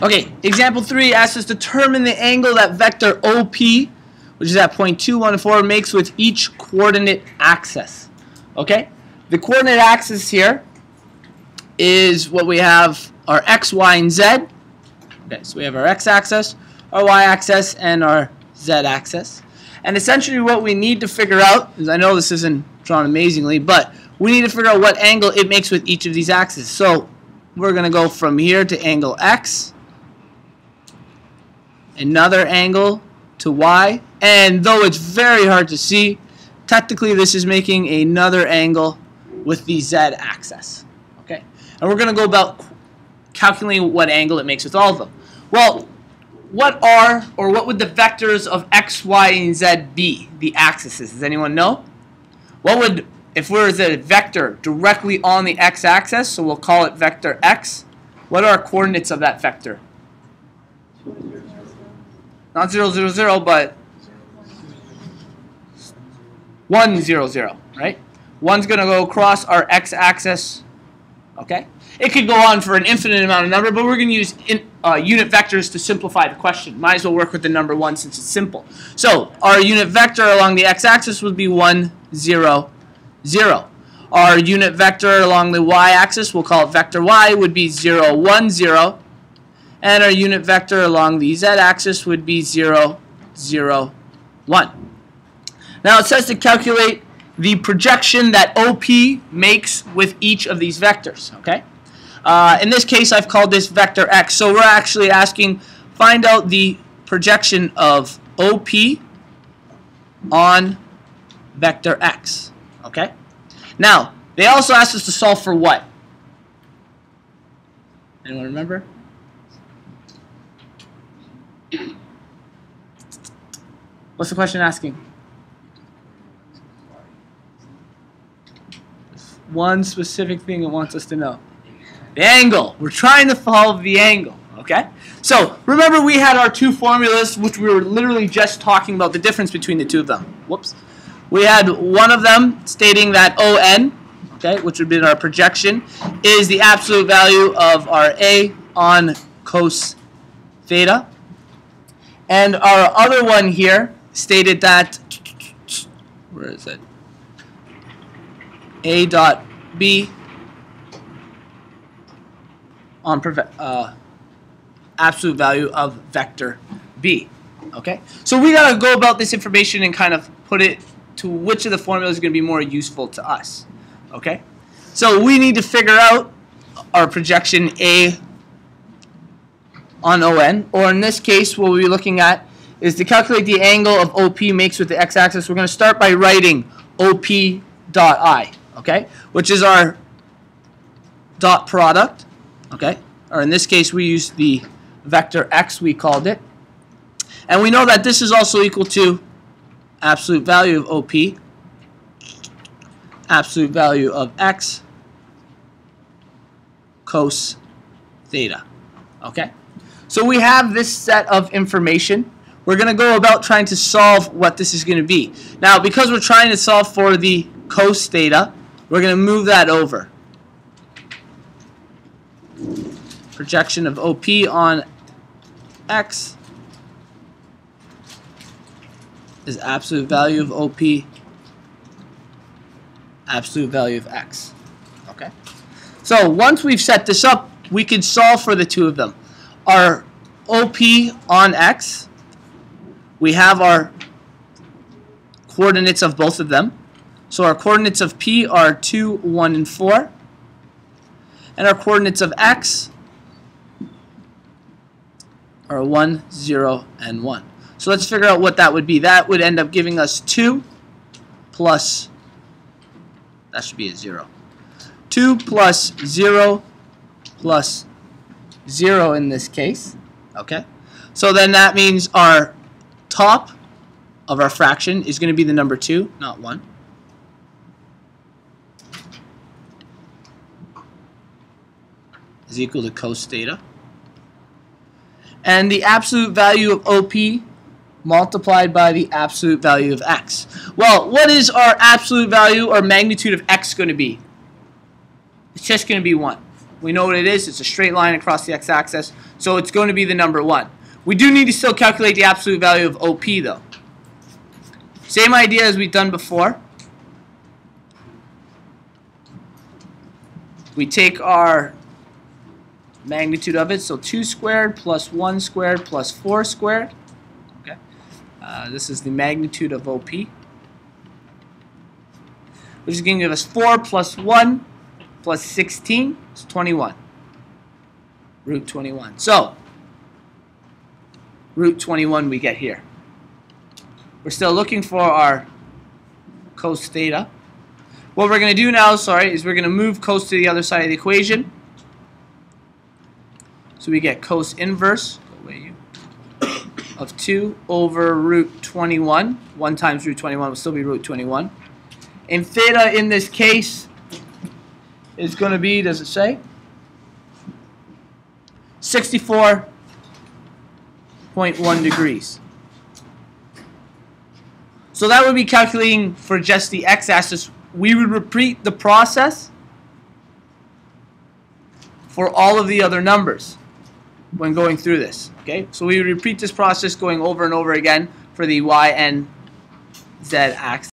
Okay, example 3 asks us to determine the angle that vector OP, which is at point 2, 1, and 4, makes with each coordinate axis. Okay, the coordinate axis here is what we have our x, y, and z. Okay, so we have our x-axis, our y-axis, and our z-axis. And essentially what we need to figure out is, I know this isn't drawn amazingly, but we need to figure out what angle it makes with each of these axes. So we're going to go from here to angle x, another angle to y, and though it's very hard to see, technically this is making another angle with the z-axis. Okay, and we're going to go about calculating what angle it makes with all of them. Well, what would the vectors of x, y, and z be? The axes. Does anyone know? What would, if there was a vector directly on the x-axis, so we'll call it vector x, what are our coordinates of that vector? Not 0, 0, 0, but 1, 0, 0, right? 1's going to go across our x-axis. Okay? It could go on for an infinite amount of number, but we're going to use unit vectors to simplify the question. Might as well work with the number 1 since it's simple. So our unit vector along the x-axis would be 1, 0, 0. Our unit vector along the y-axis, we'll call it vector y, would be 0, 1, 0. And our unit vector along the z-axis would be 0, 0, 1. Now it says to calculate the projection that OP makes with each of these vectors. Okay. In this case, I've called this vector x. So we're actually asking, find out the projection of OP on vector x. Okay. Now they also asked us to solve for what? Anyone remember? What's the question asking? One specific thing it wants us to know. The angle. We're trying to solve the angle. Okay? So, remember we had our two formulas, which we were literally just talking about the difference between the two of them. Whoops. We had one of them stating that ON, okay, which would be our projection, is the absolute value of our A on cos theta. And our other one here stated that, where is it? A dot B on absolute value of vector B. Okay, so we gotta go about this information and kind of put it to which of the formulas is going to be more useful to us. Okay, so we need to figure out our projection A on ON, or in this case, what we'll be looking at is to calculate the angle of OP makes with the x-axis. We're going to start by writing OP dot I. Okay, which is our dot product, okay, or in this case we use the vector x, we called it, and we know that this is also equal to absolute value of OP, absolute value of x cos theta. Okay, so we have this set of information. We're going to go about trying to solve what this is going to be. Now, because we're trying to solve for the cos theta, we're going to move that over. Projection of OP on x is absolute value of OP, absolute value of x. Okay. So once we've set this up, we can solve for the two of them. Our OP on x, we have our coordinates of both of them. So our coordinates of P are 2, 1, and 4. And our coordinates of x are 1, 0, and 1. So let's figure out what that would be. That would end up giving us 2 plus, that should be a 0. 2 plus 0 plus 0 in this case. Okay? So then that means our top of our fraction is going to be the number 2, not 1. Is equal to cos theta. And the absolute value of OP multiplied by the absolute value of x. Well, what is our absolute value or magnitude of x going to be? It's just going to be 1. We know what it is. It's a straight line across the x-axis. So it's going to be the number 1. We do need to still calculate the absolute value of OP, though. Same idea as we've done before. We take our magnitude of it, so 2 squared plus 1 squared plus 4 squared. Okay. This is the magnitude of OP, which is going to give us 4 plus 1 plus 16 is 21. Root 21. So, root 21 we get here. We're still looking for our cos theta. What we're going to do now, is we're going to move cos to the other side of the equation. So we get cos inverse of 2 over root 21. 1 times root 21 will still be root 21. And theta in this case is going to be, does it say? 64.1 degrees. So that would be calculating for just the x-axis. We would repeat the process for all of the other numbers when going through this. Okay, so we would repeat this process going over and over again for the y and z axis.